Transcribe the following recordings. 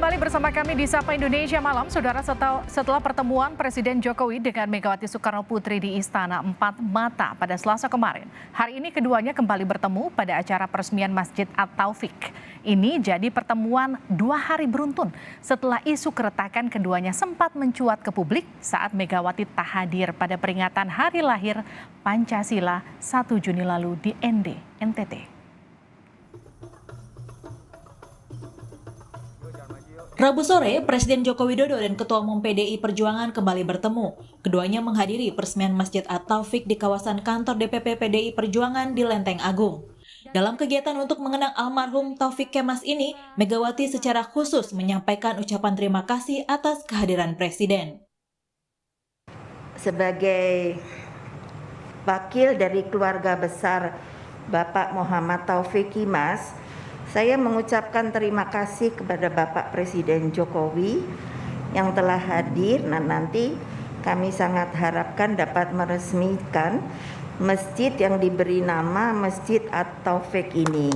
kembali bersama kami di Sapa Indonesia Malam. Saudara, setelah pertemuan Presiden Jokowi dengan Megawati Soekarno Putri di Istana Empat Mata pada Selasa kemarin, hari ini keduanya kembali bertemu pada acara peresmian Masjid At-Taufik. Ini jadi pertemuan 2 hari beruntun setelah isu keretakan keduanya sempat mencuat ke publik saat Megawati tak hadir pada peringatan hari lahir Pancasila 1 Juni lalu di NTT. Rabu sore, Presiden Joko Widodo dan Ketua Umum PDI Perjuangan kembali bertemu. Keduanya menghadiri peresmian Masjid At-Taufik di kawasan kantor DPP PDI Perjuangan di Lenteng Agung. Dalam kegiatan untuk mengenang almarhum Taufik Kemas ini, Megawati secara khusus menyampaikan ucapan terima kasih atas kehadiran Presiden. Sebagai wakil dari keluarga besar Bapak Muhammad Taufik Kemas, saya mengucapkan terima kasih kepada Bapak Presiden Jokowi yang telah hadir dan nanti kami sangat harapkan dapat meresmikan masjid yang diberi nama Masjid At-Taufik ini.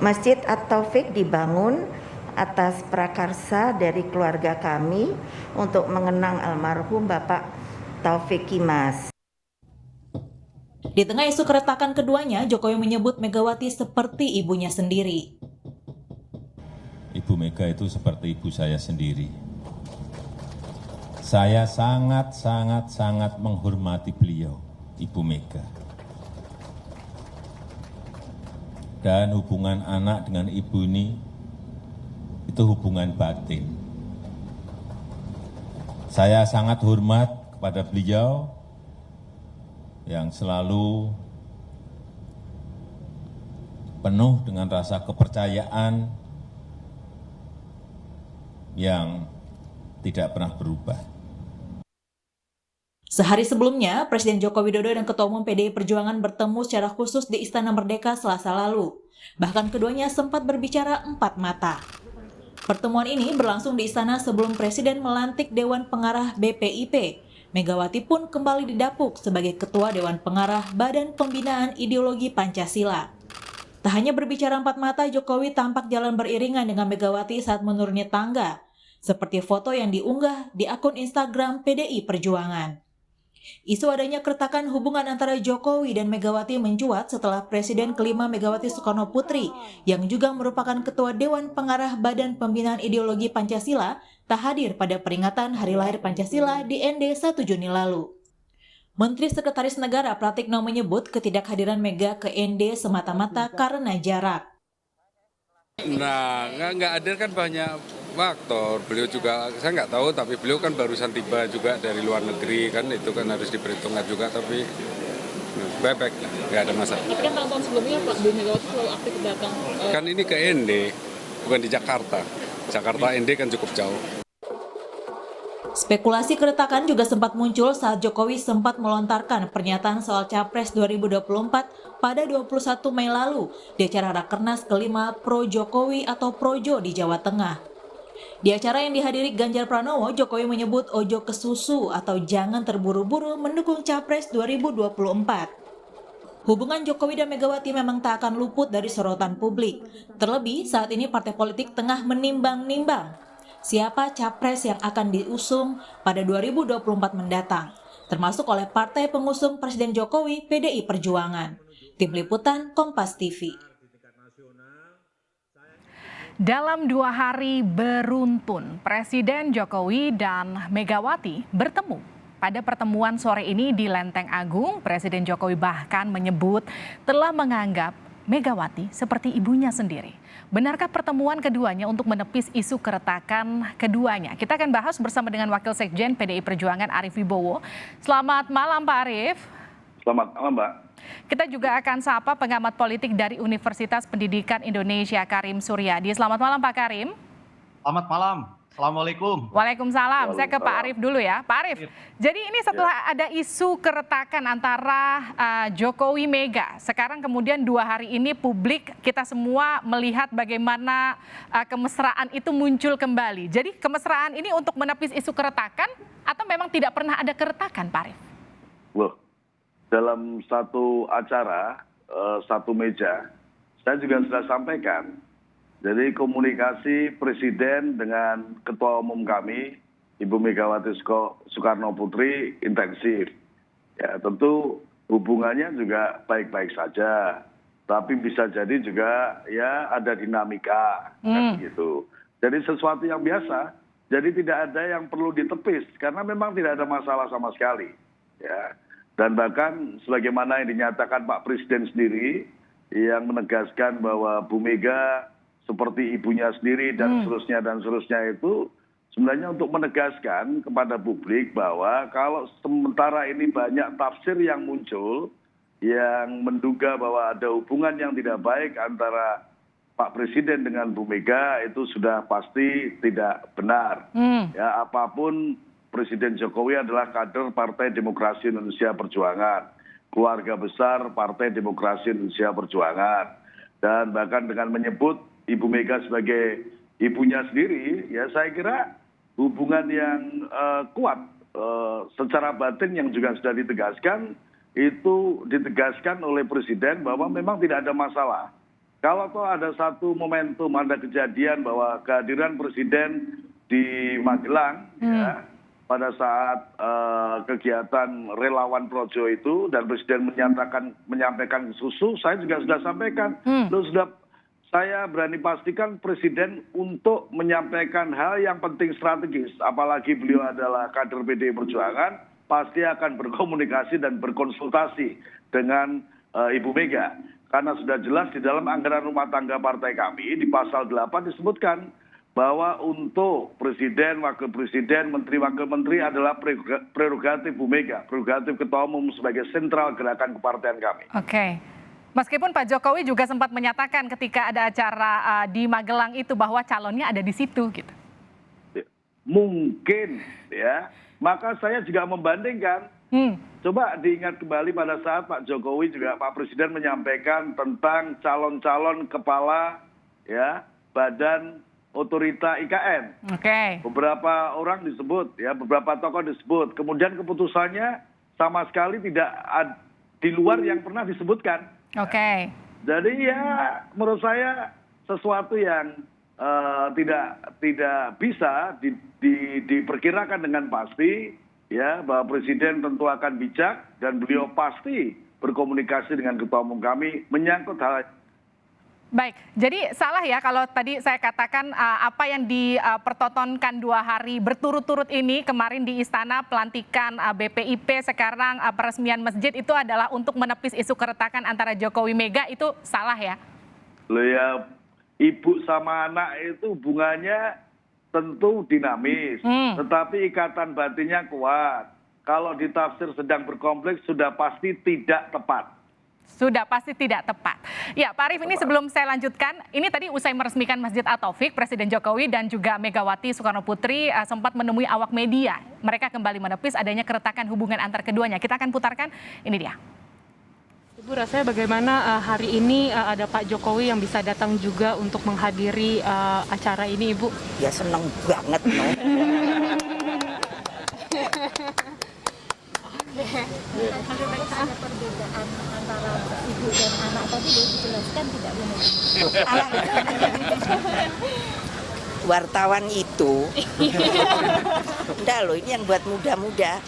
Masjid At-Taufik dibangun atas prakarsa dari keluarga kami untuk mengenang almarhum Bapak Taufik Kemas. Di tengah isu keretakan keduanya, Jokowi menyebut Megawati seperti ibunya sendiri. Ibu Mega itu seperti ibu saya sendiri. Saya sangat menghormati beliau, Ibu Mega. Dan hubungan anak dengan ibu ini, itu hubungan batin. Saya sangat hormat kepada beliau, yang selalu penuh dengan rasa kepercayaan yang tidak pernah berubah. Sehari sebelumnya, Presiden Joko Widodo dan Ketua Umum PDI Perjuangan bertemu secara khusus di Istana Merdeka Selasa lalu. Bahkan keduanya sempat berbicara empat mata. Pertemuan ini berlangsung di istana sebelum Presiden melantik Dewan Pengarah BPIP. Megawati pun kembali didapuk sebagai Ketua Dewan Pengarah Badan Pembinaan Ideologi Pancasila. Tak hanya berbicara empat mata, Jokowi tampak jalan beriringan dengan Megawati saat menuruni tangga, seperti foto yang diunggah di akun Instagram PDI Perjuangan. Isu adanya keretakan hubungan antara Jokowi dan Megawati mencuat setelah Presiden kelima Megawati Soekarno Putri, yang juga merupakan Ketua Dewan Pengarah Badan Pembinaan Ideologi Pancasila, tak hadir pada peringatan Hari Lahir Pancasila di ND 1 Juni lalu. Menteri Sekretaris Negara Pratikno menyebut ketidakhadiran Mega ke ND semata-mata karena jarak. Nah, nggak hadir kan banyak faktor. Beliau juga, saya nggak tahu, tapi beliau kan barusan tiba juga dari luar negeri, kan itu kan harus diperhitungkan juga, tapi baik-baik lah, nggak ada masalah. Tapi kan tahun-tahun sebelumnya Pak Bu Megawati selalu aktif datang. Kan ini ke ND, bukan di Jakarta. Jakarta ND kan cukup jauh. Spekulasi keretakan juga sempat muncul saat Jokowi sempat melontarkan pernyataan soal Capres 2024 pada 21 Mei lalu di acara Rakernas kelima Pro Jokowi atau Projo di Jawa Tengah. Di acara yang dihadiri Ganjar Pranowo, Jokowi menyebut ojo kesusu atau jangan terburu-buru mendukung Capres 2024. Hubungan Jokowi dan Megawati memang tak akan luput dari sorotan publik. Terlebih saat ini partai politik tengah menimbang-nimbang siapa capres yang akan diusung pada 2024 mendatang, termasuk oleh partai pengusung Presiden Jokowi, PDI Perjuangan. Tim Liputan, Kompas TV. Dalam 2 hari beruntun, Presiden Jokowi dan Megawati bertemu. Pada pertemuan sore ini di Lenteng Agung, Presiden Jokowi bahkan menyebut telah menganggap Megawati seperti ibunya sendiri. Benarkah pertemuan keduanya untuk menepis isu keretakan keduanya? Kita akan bahas bersama dengan Wakil Sekjen PDI Perjuangan Arief Wibowo. Selamat malam Pak Arief. Selamat malam Mbak. Kita juga akan sapa pengamat politik dari Universitas Pendidikan Indonesia Karim Suryadi. Selamat malam Pak Karim. Selamat malam. Assalamualaikum. Waalaikumsalam. Saya ke Pak Arief dulu ya. Pak Arief, jadi ini setelah ada isu keretakan antara Jokowi Mega, sekarang kemudian 2 hari ini publik kita semua melihat bagaimana kemesraan itu muncul kembali. Jadi kemesraan ini untuk menepis isu keretakan atau memang tidak pernah ada keretakan, Pak Arief? Loh, dalam satu acara, satu meja, saya juga sudah sampaikan. Jadi komunikasi Presiden dengan Ketua Umum kami, Ibu Megawati Soekarno Putri, intensif. Ya, tentu hubungannya juga baik-baik saja. Tapi bisa jadi juga ya ada dinamika, kan gitu. Jadi sesuatu yang biasa. Jadi tidak ada yang perlu ditepis karena memang tidak ada masalah sama sekali. Ya. Dan bahkan sebagaimana yang dinyatakan Pak Presiden sendiri yang menegaskan bahwa Bu Mega seperti ibunya sendiri dan seterusnya itu sebenarnya untuk menegaskan kepada publik bahwa kalau sementara ini banyak tafsir yang muncul yang menduga bahwa ada hubungan yang tidak baik antara Pak Presiden dengan Bu Mega itu sudah pasti tidak benar. Ya, apapun Presiden Jokowi adalah kader Partai Demokrasi Indonesia Perjuangan, keluarga besar Partai Demokrasi Indonesia Perjuangan, dan bahkan dengan menyebut Ibu Mega sebagai ibunya sendiri, ya saya kira hubungan yang kuat secara batin yang juga sudah ditegaskan, itu ditegaskan oleh Presiden bahwa memang tidak ada masalah. Kalau toh ada satu momentum, ada kejadian bahwa kehadiran Presiden di Magelang, ya, pada saat kegiatan relawan Projo itu, dan Presiden menyampaikan susu, saya juga sudah sampaikan, saya berani pastikan Presiden untuk menyampaikan hal yang penting strategis, apalagi beliau adalah kader PDI Perjuangan, pasti akan berkomunikasi dan berkonsultasi dengan Ibu Mega. Karena sudah jelas di dalam anggaran rumah tangga partai kami, di pasal 8 disebutkan bahwa untuk Presiden, Wakil Presiden, Menteri, Wakil Menteri adalah prerogatif Bu Mega, prerogatif Ketua Umum sebagai sentral gerakan kepartaian kami. Oke. Meskipun Pak Jokowi juga sempat menyatakan ketika ada acara di Magelang itu bahwa calonnya ada di situ gitu. Mungkin ya. Maka saya juga membandingkan. Coba diingat kembali pada saat Pak Jokowi juga Pak Presiden menyampaikan tentang calon-calon kepala ya Badan Otorita IKN. Beberapa orang disebut, ya beberapa tokoh disebut. Kemudian keputusannya sama sekali tidak di luar yang pernah disebutkan. Jadi ya menurut saya sesuatu yang tidak bisa diperkirakan dengan pasti, ya bahwa Presiden tentu akan bijak dan beliau pasti berkomunikasi dengan Ketua Umum kami menyangkut hal. Baik, jadi salah ya kalau tadi saya katakan apa yang dipertontonkan 2 hari berturut-turut ini kemarin di Istana pelantikan BPIP, sekarang peresmian masjid itu adalah untuk menepis isu keretakan antara Jokowi Mega, itu salah ya? Loh ya, ibu sama anak itu hubungannya tentu dinamis, tetapi ikatan batinnya kuat. Kalau ditafsir sedang berkonflik sudah pasti tidak tepat. Sudah pasti tidak tepat. Ya Pak Arief, ini sebelum saya lanjutkan, ini tadi usai meresmikan Masjid At-Taufik, Presiden Jokowi dan juga Megawati Soekarno Putri sempat menemui awak media. Mereka kembali menepis adanya keretakan hubungan antar keduanya. Kita akan putarkan, ini dia. Ibu, rasanya bagaimana hari ini ada Pak Jokowi yang bisa datang juga untuk menghadiri acara ini, Ibu? Ya seneng banget, no. Ada perbedaan antara ibu dan anak tadi dijelaskan tidak benar. Wartawan itu, enggak loh, ini yang buat muda-muda.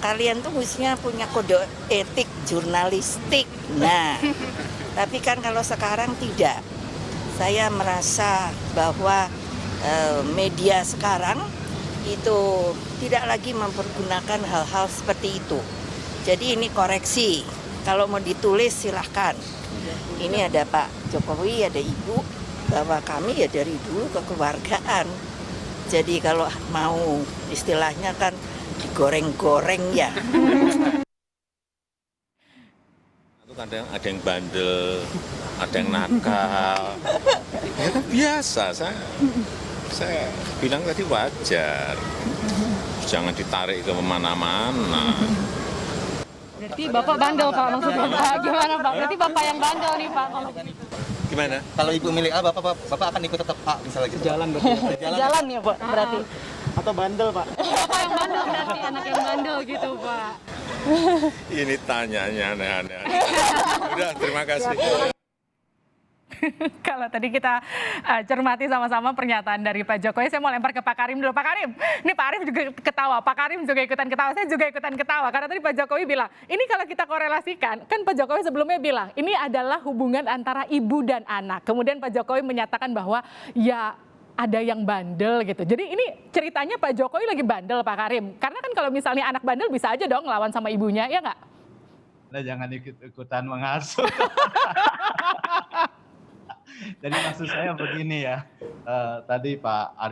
Kalian tuh mestinya punya kode etik jurnalistik. Nah, tapi kan kalau sekarang tidak. Saya merasa bahwa media sekarang itu tidak lagi mempergunakan hal-hal seperti itu. Jadi ini koreksi. Kalau mau ditulis silahkan. Ini ada Pak Jokowi, ada Ibu, bahwa kami ya dari dulu kekeluargaan. Jadi kalau mau istilahnya kan digoreng-goreng ya. Kadang ada yang bandel, ada yang nakal. Ya kan biasa, saya bilang tadi wajar. Jangan ditarik ke mana-mana. Berarti Bapak bandel, Pak, maksudnya Pak. Gimana, Pak? Berarti Bapak yang bandel nih, Pak. Gimana? Kalau Ibu milih A, Bapak akan ikut tetap A misalnya gitu. Jalan berarti. Jalan ya, Pak, berarti. Atau bandel, Pak? Bapak yang bandel berarti, anak yang bandel gitu, Pak. Ini tanyanya aneh-aneh. Udah, terima kasih. Kalau tadi kita cermati sama-sama pernyataan dari Pak Jokowi, saya mau lempar ke Pak Karim dulu. Pak Karim, ini Pak Arief juga ketawa, Pak Karim juga ikutan ketawa, saya juga ikutan ketawa. Karena tadi Pak Jokowi bilang, ini kalau kita korelasikan, kan Pak Jokowi sebelumnya bilang, ini adalah hubungan antara ibu dan anak. Kemudian Pak Jokowi menyatakan bahwa ya ada yang bandel gitu. Jadi ini ceritanya Pak Jokowi lagi bandel, Pak Karim. Karena kan kalau misalnya anak bandel bisa aja dong lawan sama ibunya, ya nggak? Nah, jangan ikut-ikutan mengasuh. Jadi maksud saya begini ya, tadi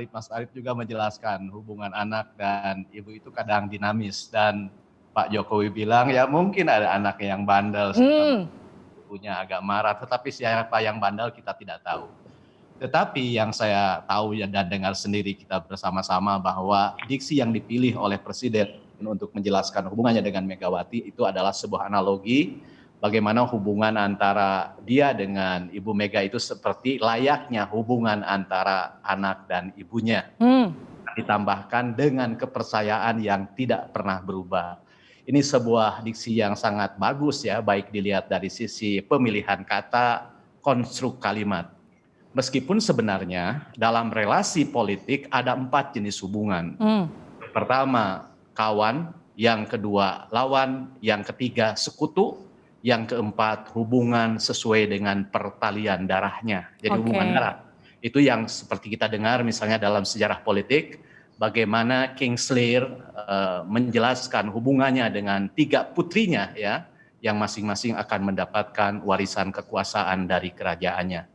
Mas Arief juga menjelaskan hubungan anak dan ibu itu kadang dinamis, dan Pak Jokowi bilang ya mungkin ada anak yang bandel, ibunya agak marah, tetapi siapa yang bandel kita tidak tahu. Tetapi yang saya tahu ya dan dengar sendiri kita bersama-sama bahwa diksi yang dipilih oleh Presiden untuk menjelaskan hubungannya dengan Megawati itu adalah sebuah analogi bagaimana hubungan antara dia dengan Ibu Mega itu seperti layaknya hubungan antara anak dan ibunya. Ditambahkan dengan kepercayaan yang tidak pernah berubah. Ini sebuah diksi yang sangat bagus ya, baik dilihat dari sisi pemilihan kata, konstruk kalimat. Meskipun sebenarnya dalam relasi politik ada 4 jenis hubungan. Pertama, kawan, yang kedua lawan, yang ketiga sekutu, yang keempat hubungan sesuai dengan pertalian darahnya. Jadi hubungan darah. Itu yang seperti kita dengar misalnya dalam sejarah politik, bagaimana King Lear menjelaskan hubungannya dengan 3 putrinya ya, yang masing-masing akan mendapatkan warisan kekuasaan dari kerajaannya.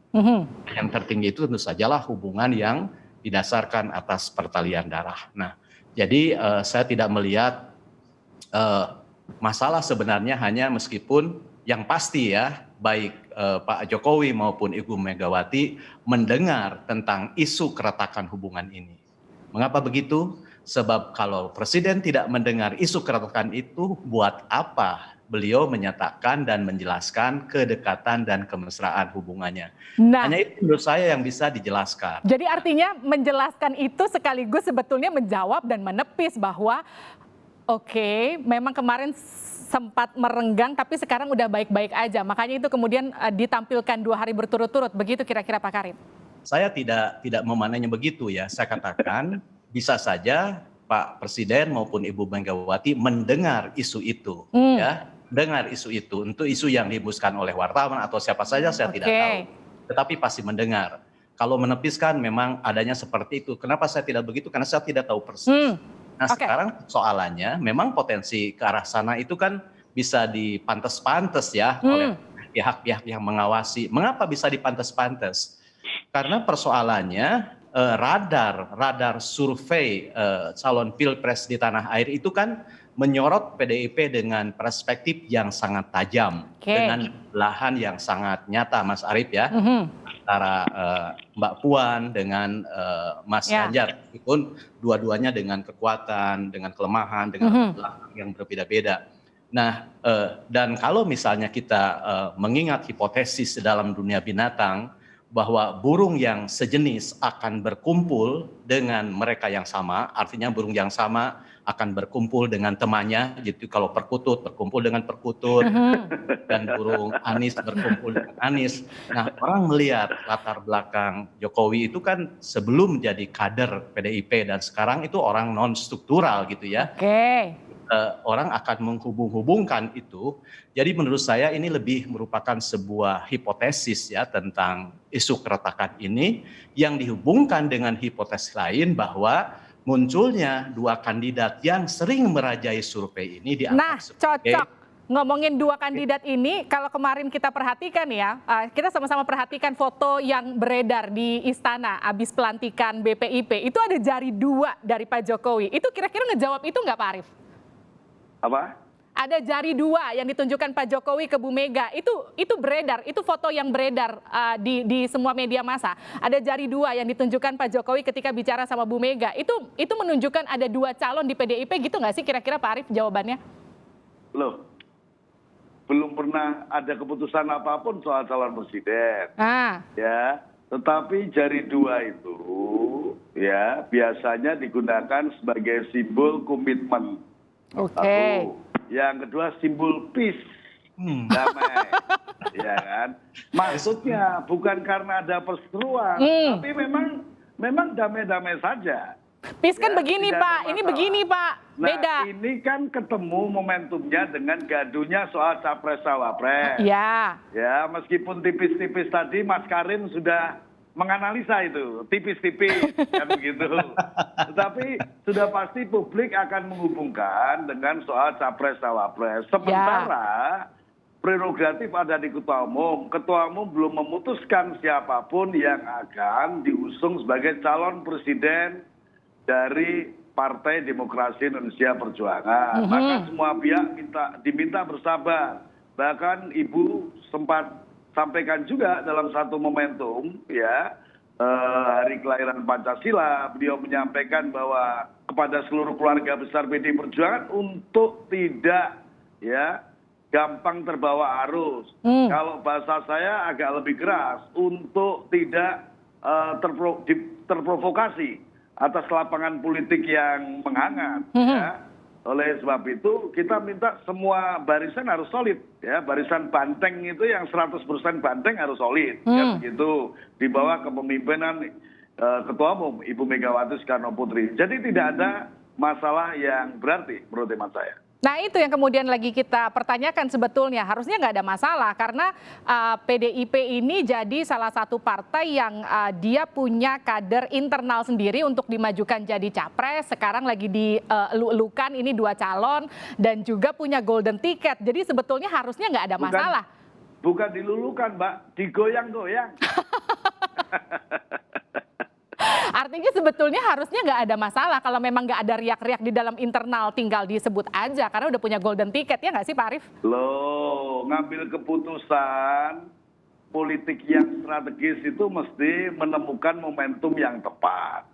Yang tertinggi itu tentu sajalah hubungan yang didasarkan atas pertalian darah. Nah, jadi saya tidak melihat masalah sebenarnya hanya meskipun yang pasti ya, baik Pak Jokowi maupun Ibu Megawati mendengar tentang isu keretakan hubungan ini. Mengapa begitu? Sebab kalau Presiden tidak mendengar isu keretakan itu, buat apa beliau menyatakan dan menjelaskan kedekatan dan kemesraan hubungannya. Nah, hanya itu menurut saya yang bisa dijelaskan. Jadi artinya menjelaskan itu sekaligus sebetulnya menjawab dan menepis bahwa oke, memang kemarin sempat merenggang tapi sekarang udah baik-baik aja. Makanya itu kemudian ditampilkan 2 hari berturut-turut. Begitu kira-kira Pak Karim? Saya tidak memaknainya begitu ya. Saya katakan bisa saja Pak Presiden maupun Ibu Megawati mendengar isu itu, ya, dengar isu itu. Untuk isu yang dihembuskan oleh wartawan atau siapa saja saya tidak tahu. Tetapi pasti mendengar. Kalau menepiskan memang adanya seperti itu. Kenapa saya tidak begitu? Karena saya tidak tahu persis. Nah sekarang soalannya memang potensi ke arah sana itu kan bisa dipantes-pantes ya oleh pihak-pihak yang mengawasi. Mengapa bisa dipantes-pantes? Karena persoalannya radar survei calon pilpres di tanah air itu kan menyorot PDIP dengan perspektif yang sangat tajam, dengan belahan yang sangat nyata, Mas Arief ya, antara Mbak Puan dengan Mas Ganjar, meskipun dua-duanya dengan kekuatan, dengan kelemahan, dengan belakang yang berbeda-beda. Nah, dan kalau misalnya kita mengingat hipotesis dalam dunia binatang, bahwa burung yang sejenis akan berkumpul dengan mereka yang sama, artinya burung yang sama akan berkumpul dengan temannya, jadi kalau perkutut berkumpul dengan perkutut, dan burung anis berkumpul dengan anis. Nah, orang melihat latar belakang Jokowi itu kan sebelum jadi kader PDIP dan sekarang itu orang non struktural gitu ya. Orang akan menghubung-hubungkan itu. Jadi menurut saya ini lebih merupakan sebuah hipotesis ya tentang isu keretakan ini yang dihubungkan dengan hipotesis lain bahwa munculnya 2 kandidat yang sering merajai survei ini dianggap cocok. Ngomongin 2 kandidat ini, kalau kemarin kita perhatikan ya, kita sama-sama perhatikan foto yang beredar di istana habis pelantikan BPIP, itu ada jari 2 dari Pak Jokowi. Itu kira-kira ngejawab itu nggak Pak Arief? Apa? Ada jari 2 yang ditunjukkan Pak Jokowi ke Bu Mega, itu beredar, itu foto yang beredar di semua media massa. Ada jari 2 yang ditunjukkan Pak Jokowi ketika bicara sama Bu Mega, itu menunjukkan ada 2 calon di PDIP gitu nggak sih kira-kira Pak Arief jawabannya? Loh, belum pernah ada keputusan apapun soal calon presiden. Ya, tetapi jari 2 itu ya biasanya digunakan sebagai simbol komitmen. Satu. Yang kedua simbol peace, damai. ya kan? Maksudnya bukan karena ada perseteruan, tapi memang damai-damai saja. PIS kan Ya, begini tidak ada Pak, ini masalah. begini Pak, Nah, beda. ini kan ketemu momentumnya dengan gaduhnya soal capres cawapres. Ya. Ya, meskipun tipis-tipis tadi Mas Karim sudah menganalisa itu, tipis-tipis kan begitu. Tetapi sudah pasti publik akan menghubungkan dengan soal capres cawapres. Sementara prerogatif ada di Ketua Umum. Ketua Umum belum memutuskan siapapun yang akan diusung sebagai calon presiden dari Partai Demokrasi Indonesia Perjuangan. Maka semua pihak diminta bersabar. Bahkan Ibu sempat sampaikan juga dalam satu momentum, ya, hari kelahiran Pancasila, beliau menyampaikan bahwa kepada seluruh keluarga besar PD Perjuangan untuk tidak, ya, gampang terbawa arus. Kalau bahasa saya agak lebih keras, untuk tidak terprovokasi atas lapangan politik yang menghangat. Ya. Oleh sebab itu kita minta semua barisan harus solid. Ya. Barisan banteng itu yang 100% banteng harus solid. Ya, begitu. Di bawah kepemimpinan Ketua Umum Ibu Megawati Soekarno Putri. Jadi tidak ada masalah yang berarti menurut hemat saya. Nah itu yang kemudian lagi kita pertanyakan sebetulnya, harusnya nggak ada masalah karena PDIP ini jadi salah satu partai yang dia punya kader internal sendiri untuk dimajukan jadi capres, sekarang lagi dielu-elukan ini 2 calon dan juga punya golden ticket, jadi sebetulnya harusnya nggak ada masalah. Bukan dilulukan Mbak, digoyang-goyang. Artinya sebetulnya harusnya nggak ada masalah kalau memang nggak ada riak-riak di dalam internal, tinggal disebut aja karena udah punya golden ticket, ya nggak sih Pak Arief? Loh, ngambil keputusan politik yang strategis itu mesti menemukan momentum yang tepat.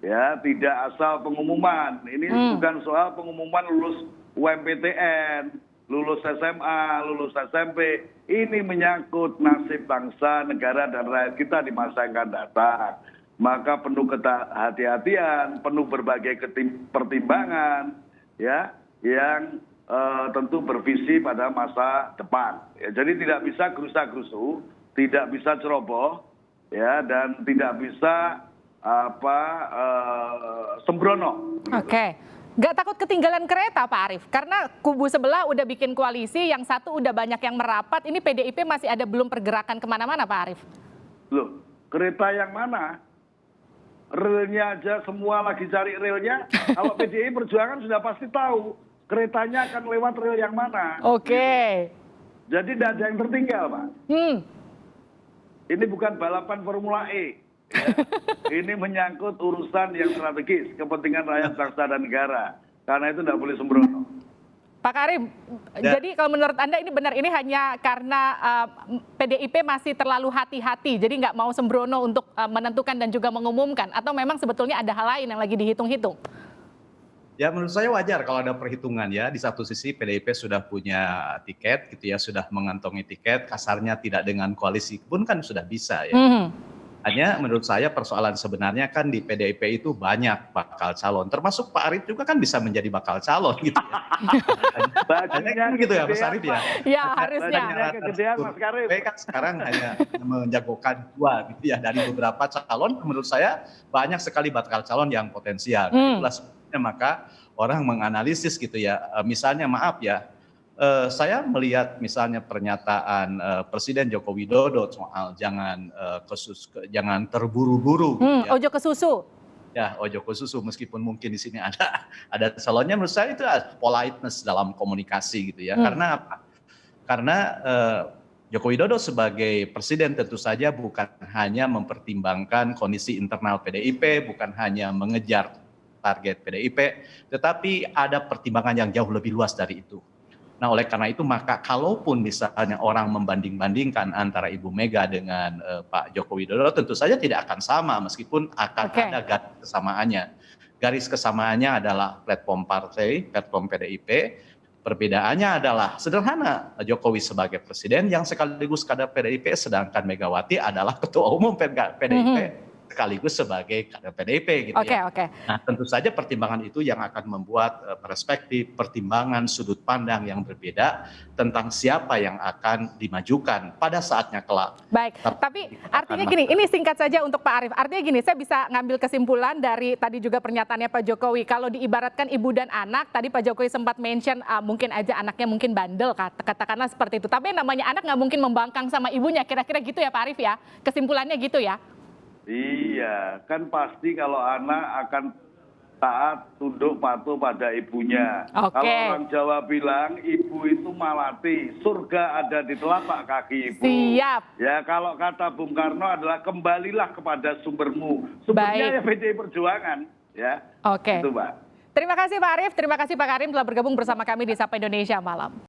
Ya, tidak asal pengumuman. Ini bukan soal pengumuman lulus UMPTN, lulus SMA, lulus SMP. Ini menyangkut nasib bangsa, negara, dan rakyat kita di masa yang akan datang. Maka penuh kehati-hatian, penuh berbagai pertimbangan, ya, yang tentu bervisi pada masa depan. Ya, jadi tidak bisa gerusa-gerusu, tidak bisa ceroboh, ya, dan tidak bisa sembrono. Oke. Nggak takut ketinggalan kereta Pak Arief? Karena kubu sebelah udah bikin koalisi, yang satu udah banyak yang merapat, ini PDIP masih ada belum pergerakan kemana-mana Pak Arief? Loh, kereta yang mana? Relnya aja semua lagi cari relnya. Kalau PDI Perjuangan sudah pasti tahu keretanya akan lewat rel yang mana. Oke. Jadi tidak ada yang tertinggal, Pak. Ini bukan balapan Formula E. Ya. Ini menyangkut urusan yang strategis, kepentingan rakyat, bangsa, dan negara. Karena itu tidak boleh sembrono. Pak Karim, jadi kalau menurut Anda ini benar, ini hanya karena PDIP masih terlalu hati-hati, jadi nggak mau sembrono untuk menentukan dan juga mengumumkan, atau memang sebetulnya ada hal lain yang lagi dihitung-hitung? Ya menurut saya wajar kalau ada perhitungan ya. Di satu sisi PDIP sudah punya tiket gitu ya, sudah mengantongi tiket, kasarnya tidak dengan koalisi pun kan sudah bisa ya. Hanya menurut saya persoalan sebenarnya kan di PDIP itu banyak bakal calon, termasuk Pak Arief juga kan bisa menjadi bakal calon gitu ya. Hanya gitu ya Mas Arief ya. Ya harusnya. Kegedean Mas Karim. Kan sekarang hanya menjagokan 2 gitu ya dari beberapa calon. Menurut saya banyak sekali bakal calon yang potensial. Itulah sebabnya maka orang menganalisis gitu ya. Misalnya maaf ya. Saya melihat misalnya pernyataan Presiden Joko Widodo soal jangan terburu-buru. Gitu ya. Ojo ke susu. Ya, ojo ke susu, meskipun mungkin di sini ada calonnya, menurut saya itu politeness dalam komunikasi gitu ya. Karena apa? Karena Joko Widodo sebagai presiden tentu saja bukan hanya mempertimbangkan kondisi internal PDIP, bukan hanya mengejar target PDIP, tetapi ada pertimbangan yang jauh lebih luas dari itu. Nah, oleh karena itu maka kalaupun misalnya orang membanding-bandingkan antara Ibu Mega dengan Pak Joko Widodo, tentu saja tidak akan sama meskipun akan ada garis kesamaannya. Garis kesamaannya adalah platform partai, platform PDIP. Perbedaannya adalah sederhana, Jokowi sebagai presiden yang sekaligus kader PDIP, sedangkan Megawati adalah ketua umum PDIP. sekaligus sebagai kader PDIP gitu ya. Nah, tentu saja pertimbangan itu yang akan membuat perspektif, pertimbangan, sudut pandang yang berbeda tentang siapa yang akan dimajukan pada saatnya kelak. Baik, tapi artinya gini, ini singkat saja untuk Pak Arief. Artinya gini, saya bisa ngambil kesimpulan dari tadi juga pernyataannya Pak Jokowi. Kalau diibaratkan ibu dan anak, tadi Pak Jokowi sempat mention mungkin aja anaknya mungkin bandel, katakanlah seperti itu. Tapi yang namanya anak nggak mungkin membangkang sama ibunya, kira-kira gitu ya Pak Arief ya? Kesimpulannya gitu ya? Iya, kan pasti kalau anak akan taat, tunduk, patuh pada ibunya. Kalau orang Jawa bilang, ibu itu malati, surga ada di telapak kaki ibu. Siap. Ya, kalau kata Bung Karno adalah kembalilah kepada sumbermu. Sumbernya ya PDI Perjuangan. Ya, Oke. itu Mbak. Terima kasih Pak Arief, terima kasih Pak Karim telah bergabung bersama kami di Sapa Indonesia Malam.